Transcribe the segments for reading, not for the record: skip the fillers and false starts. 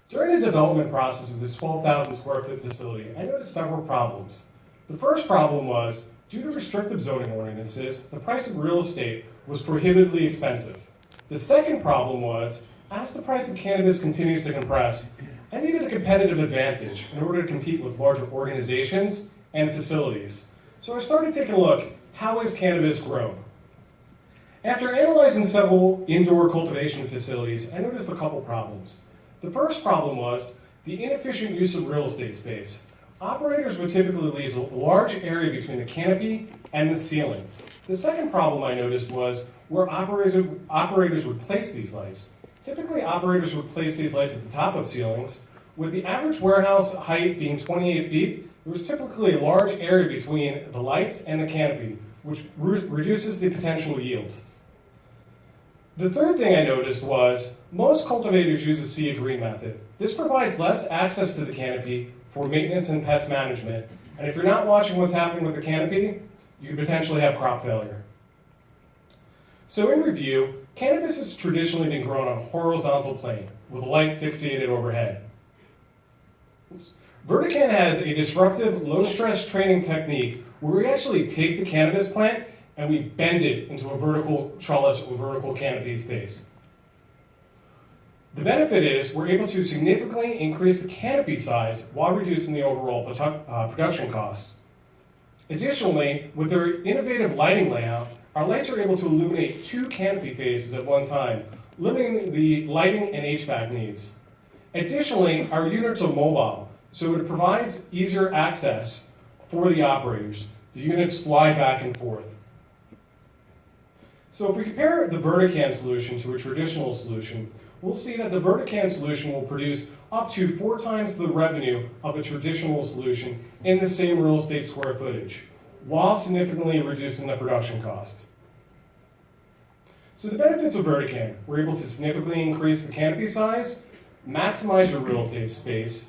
During the development process of this 12,000 square foot facility, I noticed several problems. The first problem was, due to restrictive zoning ordinances, the price of real estate was prohibitively expensive. The second problem was, as the price of cannabis continues to compress, I needed a competitive advantage in order to compete with larger organizations and facilities. So I started taking a look, how is cannabis grown? After analyzing several indoor cultivation facilities, I noticed a couple problems. The first problem was the inefficient use of real estate space. Operators would typically leave a large area between the canopy and the ceiling. The second problem I noticed was where operators would place these lights. Typically, operators would place these lights at the top of ceilings. With the average warehouse height being 28 feet, there was typically a large area between the lights and the canopy, which reduces the potential yield. The third thing I noticed was most cultivators use a sea green method. This provides less access to the canopy for maintenance and pest management. And if you're not watching what's happening with the canopy, you could potentially have crop failure. So in review, cannabis has traditionally been grown on a horizontal plane with light fixated overhead. VertCann has a disruptive low-stress training technique where we actually take the cannabis plant and we bend it into a vertical trellis or vertical canopy face. The benefit is we're able to significantly increase the canopy size while reducing the overall production costs. Additionally, with their innovative lighting layout, our lights are able to illuminate 2 canopy faces at one time, limiting the lighting and HVAC needs. Additionally, our units are mobile, so it provides easier access for the operators. The units slide back and forth. So if we compare the VertCann solution to a traditional solution, we'll see that the VertCann solution will produce up to 4 times the revenue of a traditional solution in the same real estate square footage, while significantly reducing the production cost. So the benefits of VertCann, we're able to significantly increase the canopy size, maximize your real estate space.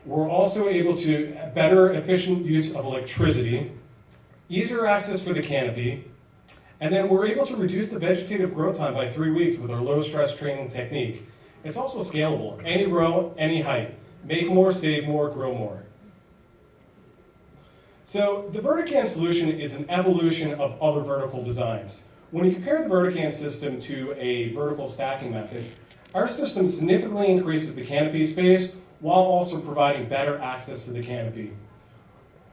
We're also able to better efficient use of electricity, easier access for the canopy, and then we're able to reduce the vegetative growth time by 3 weeks with our low-stress training technique. It's also scalable, any row, any height. Make more, save more, grow more. So the VertCann solution is an evolution of other vertical designs. When you compare the VertCann system to a vertical stacking method, our system significantly increases the canopy space while also providing better access to the canopy.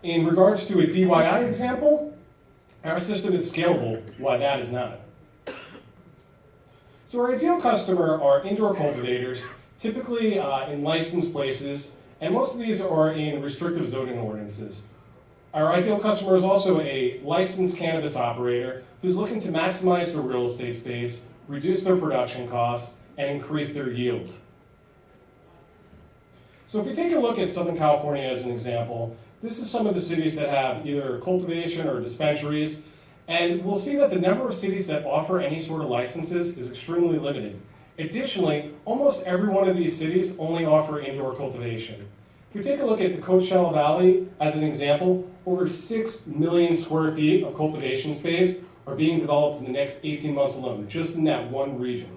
In regards to a DIY example, our system is scalable, while that is not. So our ideal customer are indoor cultivators, typically in licensed places, and most of these are in restrictive zoning ordinances. Our ideal customer is also a licensed cannabis operator who's looking to maximize their real estate space, reduce their production costs, and increase their yield. So if we take a look at Southern California as an example, this is some of the cities that have either cultivation or dispensaries, and we'll see that the number of cities that offer any sort of licenses is extremely limited. Additionally, almost every one of these cities only offer indoor cultivation. If we take a look at the Coachella Valley as an example, over 6 million square feet of cultivation space are being developed in the next 18 months alone, just in that one region.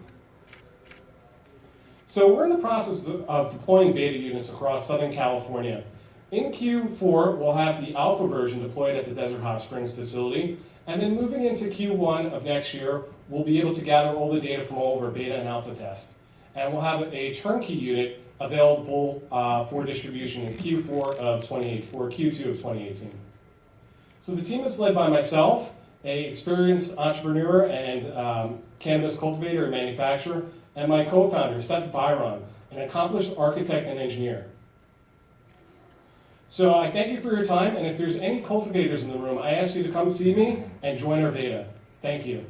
So we're in the process of deploying beta units across Southern California. In Q4, we'll have the alpha version deployed at the Desert Hot Springs facility, and then moving into Q1 of next year, we'll be able to gather all the data from all of our beta and alpha tests. And we'll have a turnkey unit available for distribution in Q4 of 2018, or Q2 of 2018. So the team is led by myself, an experienced entrepreneur and cannabis cultivator and manufacturer, and my co-founder, Seth Byron, an accomplished architect and engineer. So I thank you for your time, and if there's any cultivators in the room, I ask you to come see me and join our beta. Thank you.